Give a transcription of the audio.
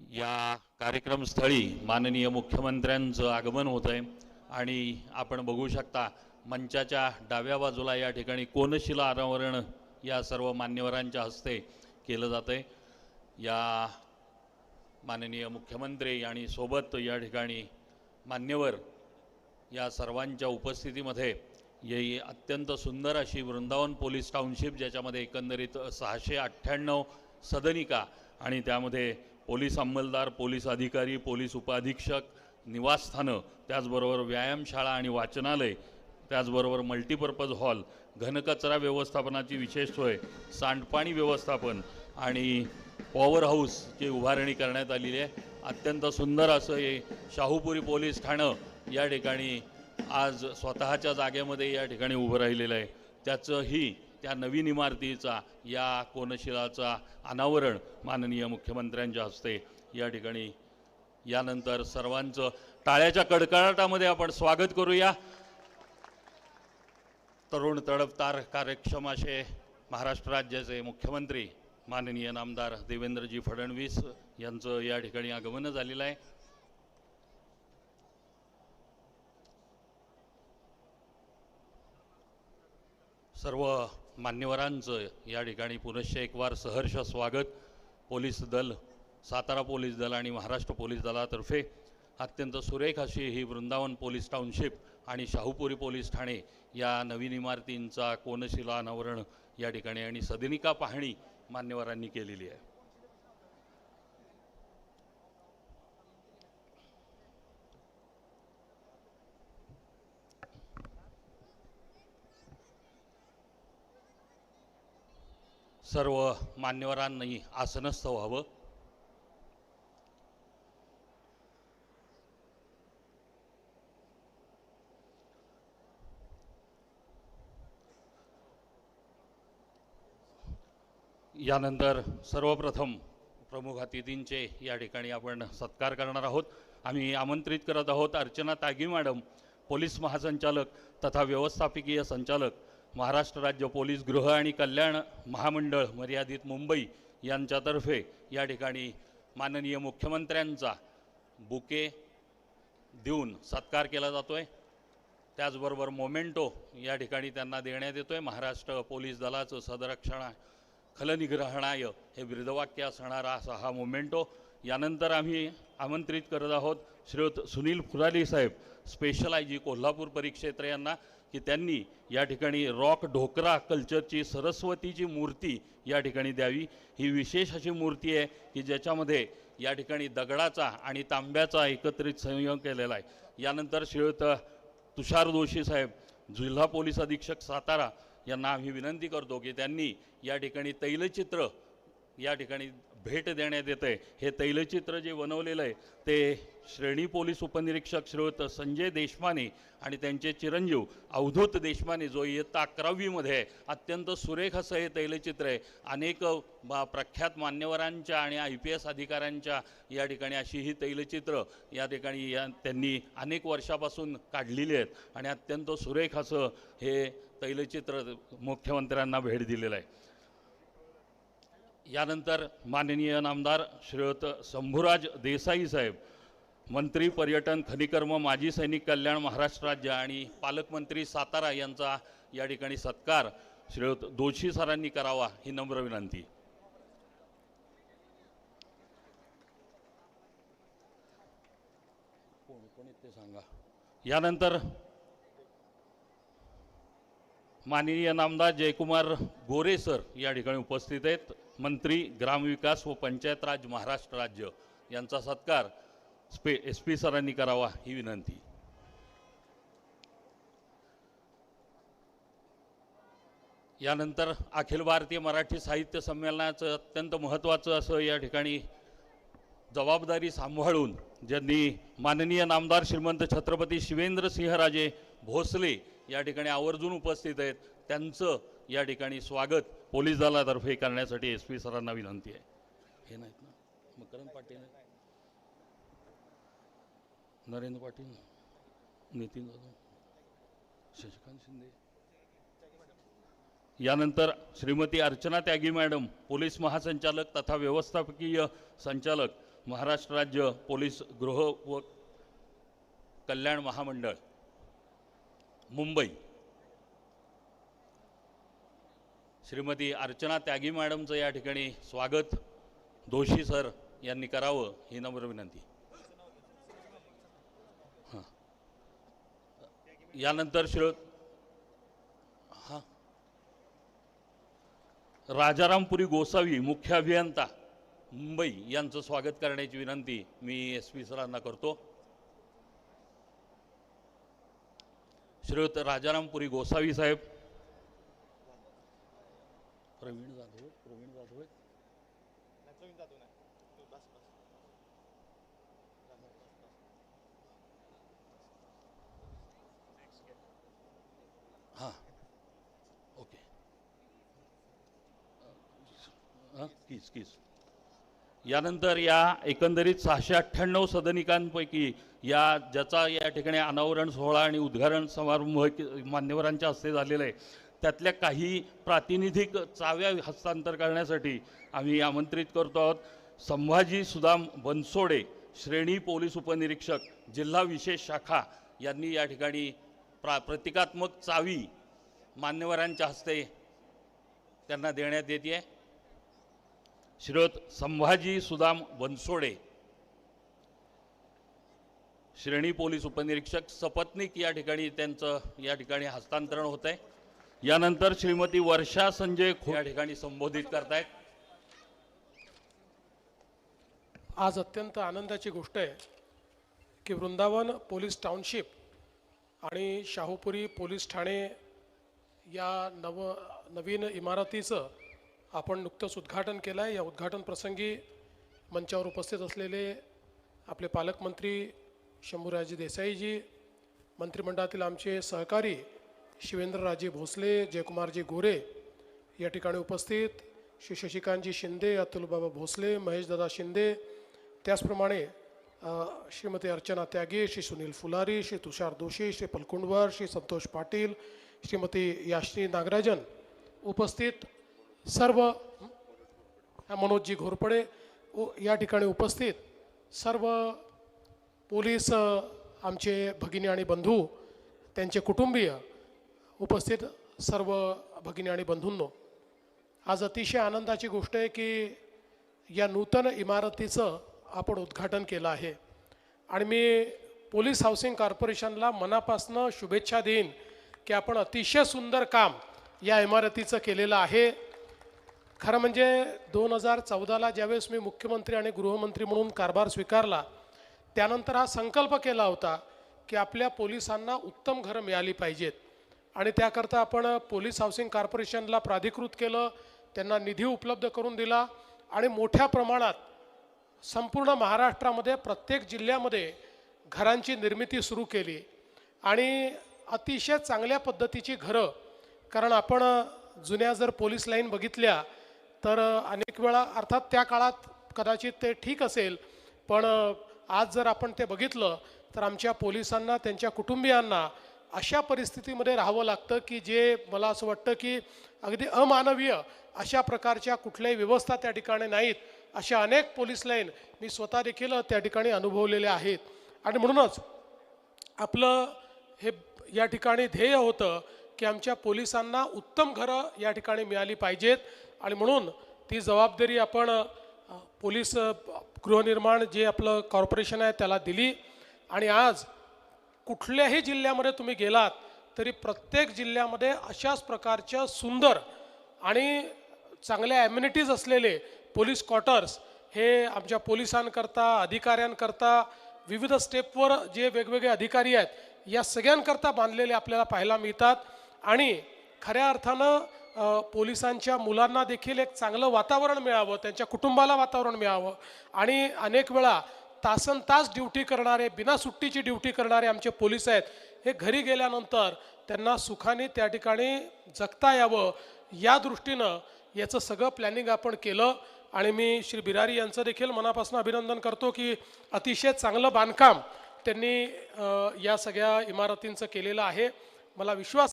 या कार्यक्रमस्थळी माननीय मुख्यमंत्र्यांचं आगमन होत आहे आणि आपण बघू शकता मंचाच्या डाव्या बाजूला या ठिकाणी कोनशिला अनावरण या सर्व मान्यवरांच्या हस्ते केलं जातं आहे। या माननीय मुख्यमंत्री आणि सोबत या ठिकाणी मान्यवर या सर्वांच्या उपस्थितीमध्ये ही अत्यंत सुंदर अशी वृंदावन पोलीस टाउनशिप, ज्याच्यामध्ये एकंदरीत 698 सदनिका आणि त्यामध्ये पोलीस अंमलदार, पोलीस अधिकारी, पोलीस उपअधीक्षक, निवासस्थानं, त्याचबरोबर व्यायामशाळा आणि वाचनालय, त्याचबरोबर मल्टीपर्पज हॉल, घनकचरा व्यवस्थापनाची विशेष सोय, सांडपाणी व्यवस्थापन आणि पॉवर हाऊसची उभारणी करण्यात आलेली आहे। अत्यंत सुंदर असं हे शाहूपुरी पोलीस ठाणं या ठिकाणी आज स्वतःच्या जागेमध्ये या ठिकाणी उभं राहिलेलं आहे। त्याचंही त्या नवीन इमारतीचा या कोनशिलाचा अनावरण माननीय मुख्यमंत्र्यांच्या हस्ते या ठिकाणी। यानंतर सर्वांचं टाळ्याच्या कडकडाटामध्ये आपण स्वागत करूया। तरुण तडफदार कार्यक्षम असे महाराष्ट्र राज्याचे मुख्यमंत्री माननीय नामदार देवेंद्रजी फडणवीस यांचं या ठिकाणी आगमन झालेलं आहे। सर्व मान्यवरांचं या ठिकाणी पुनश्च एक वार सहर्ष स्वागत। पोलीस दल, सातारा पोलीस दल आणि महाराष्ट्र पोलीस दलातर्फे अत्यंत सुरेख अशी ही वृंदावन पोलीस टाउनशिप आणि शाहूपुरी पोलीस ठाणे या नवीन इमारतींचा कोनशिला अनावरण या ठिकाणी आणि सदनिका पाहणी मान्यवरांनी केलेली आहे। सर्व मान्यवरांनी आसनस्थ व्हावं। यानंतर सर्वप्रथम प्रमुख अतिथींचे या ठिकाणी आपण सत्कार करणार आहोत। आम्ही आमंत्रित करत आहोत अर्चना त्यागी मॅडम, पोलीस महासंचालक तथा व्यवस्थापकीय संचालक, महाराष्ट्र राज्य पोलीस गृह आणि कल्याण महामंडळ मर्यादित मुंबई यांच्यातर्फे या ठिकाणी माननीय मुख्यमंत्र्यांचा बुके देऊन सत्कार केला जातोय। त्याचबरोबर मोमेंटो या ठिकाणी त्यांना देण्यात येतोय। महाराष्ट्र पोलीस दलाचं सदरक्षणा खलनिग्रहणाय हे ब्रीदवाक्य असणारा असा हा मोमेंटो। यानंतर आम्ही आमंत्रित करत आहोत श्रीयुत सुनील फुलारी साहेब, स्पेशल आय जी कोल्हापूर परिक्षेत्र यांना, की त्यांनी या ठिकाणी रॉक ढोकरा कल्चरची सरस्वतीची मूर्ती या ठिकाणी द्यावी। ही विशेष अशी मूर्ती आहे की ज्याच्यामध्ये या ठिकाणी दगडाचा आणि तांब्याचा एकत्रित संयोग केलेला आहे। यानंतर श्रीयुत तुषार जोशी साहेब, जिल्हा पोलीस अधीक्षक सातारा यांना आम्ही विनंती करतो की त्यांनी या ठिकाणी तैलचित्र या ठिकाणी भेट देण्यात येते। हे तैलचित्र जे बनवलेलं आहे ते श्रेणी पोलीस उपनिरीक्षक श्रीयुत संजय देशमाने आणि त्यांचे चिरंजीव अवधूत देशमाने, जो इयत्ता 11वीमध्ये आहे। अत्यंत सुरेख असं हे तैलचित्र आहे। अनेक प्रख्यात मान्यवरांच्या आणि IPS अधिकाऱ्यांच्या या ठिकाणी अशी ही तैलचित्र या ठिकाणी त्यांनी अनेक वर्षापासून काढलेली आहेत आणि अत्यंत सुरेख असं हे तैलचित्र मुख्यमंत्र्यांना भेट दिलेलं आहे। यानंतर माननीय नामदार श्रीयुत शंभूराज देसाई साहेब, मंत्री पर्यटन खनिकर्म माजी सैनिक कल्याण महाराष्ट्र राज्य आणि पालकमंत्री सातारा यांचा या ठिकाणी सत्कार श्रीयुत दोशी सरांनी करावा ही नम्र विनंती। कोण ते सांगा। यानंतर माननीय नामदार जयकुमार गोरे सर या ठिकाणी उपस्थित आहेत, मंत्री ग्रामविकास व पंचायत राज महाराष्ट्र राज्य यांचा सत्कार SP सरांनी करावा ही विनंती। यानंतर अखिल भारतीय मराठी साहित्य संमेलनाचं अत्यंत महत्त्वाचं असं या ठिकाणी जबाबदारी सांभाळून ज्यांनी माननीय नामदार श्रीमंत छत्रपती शिवेंद्रसिंहराजे भोसले या ठिकाणी आवर्जून उपस्थित आहेत, त्यांचं या ठिकाणी स्वागत पोलीस दलातर्फे करण्यासाठी SP सरांना विनंती आहे। हे नाहीत ना मकरंद पाटील, नरेंद्र पाटील, नितीन जाधव, शशिकांत शिंदे। यानंतर श्रीमती अर्चना त्यागी मॅडम, पोलीस महासंचालक तथा व्यवस्थापकीय संचालक, महाराष्ट्र राज्य पोलीस गृह व कल्याण महामंडळ मुंबई श्रीमती अर्चना त्यागी मॅडमचं या ठिकाणी स्वागत दोशी सर यांनी करावं ही नम्र विनंती। हां, यानंतर राजारामपुरी गोसावी मुख्य अभियंता मुंबई यांचं स्वागत करण्याची विनंती मी SP सरांना करतो। श्रीयुत राजारामपुरी गोसावी साहेब, प्रवीण जाधव हां ओके कीस यानंतर या एकंदरीत 698 सदनिकांपैकी ज्याचा या ठिकाणी अनावरण सोहळा आणि उद्घाटन समारंभ मान्यवरांच्या हस्ते झालेला आहे त्यातल्या काही प्रातिनिधिक चाव्या हस्तांतर करण्यासाठी आम्ही आमंत्रित करतो आहोत। संभाजी सुदाम बनसोडे श्रेणी पोलीस उपनिरीक्षक जिल्हा विशेष शाखा यांनी या ठिकाणी प्रतिकात्मक चावी मान्यवरांच्या हस्ते त्यांना देण्यात येते। श्रीयुत संभाजी सुदाम बनसोडे श्रेणी पोलीस उपनिरीक्षक सपत्नीक या ठिकाणी त्यांचं या ठिकाणी हस्तांतरण होत आहे। यानंतर श्रीमती वर्षा संजय या ठिकाणी संबोधित करतायत। आज अत्यंत आनंदाची गोष्ट आहे की वृंदावन पोलीस टाउनशिप आणि शाहूपुरी पोलीस ठाणे या नवीन इमारतीचं आपण नुकतंच उद्घाटन केलं आहे। या उद्घाटन प्रसंगी मंचावर उपस्थित असलेले आपले पालकमंत्री शंभूराजे देसाईजी, मंत्रिमंडळातील आमचे सहकारी शिवेंद्रराजे भोसले, जयकुमारजी गोरे या ठिकाणी उपस्थित, श्री शशिकांतजी शिंदे, अतुलबाबा भोसले, महेशदादा शिंदे, त्याचप्रमाणे श्रीमती अर्चना त्यागी, श्री सुनील फुलारी, श्री तुषार दोशी, श्री पलकुंडवर, श्री संतोष पाटील, श्रीमती याश्री नागराजन उपस्थित, सर्व मनोजजी घोरपडे या ठिकाणी उपस्थित सर्व पोलीस आमचे भगिनी आणि बंधू, त्यांचे कुटुंबीय उपस्थित सर्व भगिनी आणि बंधूंनो, आज अतिशय आनंदाची गोष्ट आहे की या नूतन इमारतीचं आपण उद्घाटन केलं आहे आणि मी पोलीस हाऊसिंग कॉर्पोरेशनला मनापासून शुभेच्छा देईन की आपण अतिशय सुंदर काम या इमारतीचं केलेलं आहे। खरं म्हणजे 2014ला ज्यावेळेस मी मुख्यमंत्री आणि गृहमंत्री म्हणून कारभार स्वीकारला त्यानंतर हा संकल्प केला होता की आपल्या पोलिसांना उत्तम घरं मिळाली पाहिजेत आणि त्याकरता आपण पोलीस हाऊसिंग कॉर्पोरेशनला प्राधिकृत केलं, त्यांना निधी उपलब्ध करून दिला आणि मोठ्या प्रमाणात संपूर्ण महाराष्ट्रामध्ये प्रत्येक जिल्ह्यामध्ये घरांची निर्मिती सुरू केली आणि अतिशय चांगल्या पद्धतीची घरं, कारण आपण जुन्या जर पोलीस लाईन बघितल्या तर अनेक वेळा अर्थात त्या काळात कदाचित ते ठीक असेल, पण आज जर आपण ते बघितलं तर आमच्या पोलिसांना त्यांच्या कुटुंबियांना अशा परिस्थितीमध्ये राहावं लागतं की जे मला असं वाटतं की अगदी अमानवीय अशा प्रकारच्या कुठल्याही व्यवस्था त्या ठिकाणी नाहीत। अशा अनेक पोलीस लाईन मी स्वतः देखील त्या ठिकाणी अनुभवलेले आहेत आणि म्हणूनच आपलं हे या ठिकाणी ध्येय होतं की आमच्या पोलिसांना उत्तम घरं या ठिकाणी मिळाली पाहिजेत आणि म्हणून ती जबाबदारी आपण पोलीस गृहनिर्माण जे आपलं कॉर्पोरेशन आहे त्याला दिली आणि आज कुठल्याही जिल्ह्यामध्ये तुम्ही गेलात तरी प्रत्येक जिल्ह्यामध्ये अशाच प्रकारच्या सुंदर आणि चांगल्या ॲम्युनिटीज असलेले पोलीस क्वार्टर्स हे आमच्या पोलिसांकरता, अधिकाऱ्यांकरता, विविध स्टेपवर जे वेगवेगळे अधिकारी आहेत या सगळ्यांकरता बांधलेले आपल्याला पाहायला मिळतात आणि खऱ्या अर्थानं पोलिसांच्या मुलांना देखील एक चांगलं वातावरण मिळावं, त्यांच्या कुटुंबाला वातावरण मिळावं आणि अनेक वेळा तासनतास ड्युटी करणारे, बिना सुट्टीची ड्युटी करणारे आमचे पोलीस आहेत, हे घरी गेल्यानंतर त्यांना सुखाने त्या ठिकाणी जगता यावं या दृष्टीनं याचं सगळं प्लॅनिंग आपण केलं आणि मी श्री बिरारी यांचं देखील मनापासून अभिनंदन करतो की अतिशय चांगलं बांधकाम त्यांनी या सगळ्या इमारतींचं केलेलं आहे। मला विश्वास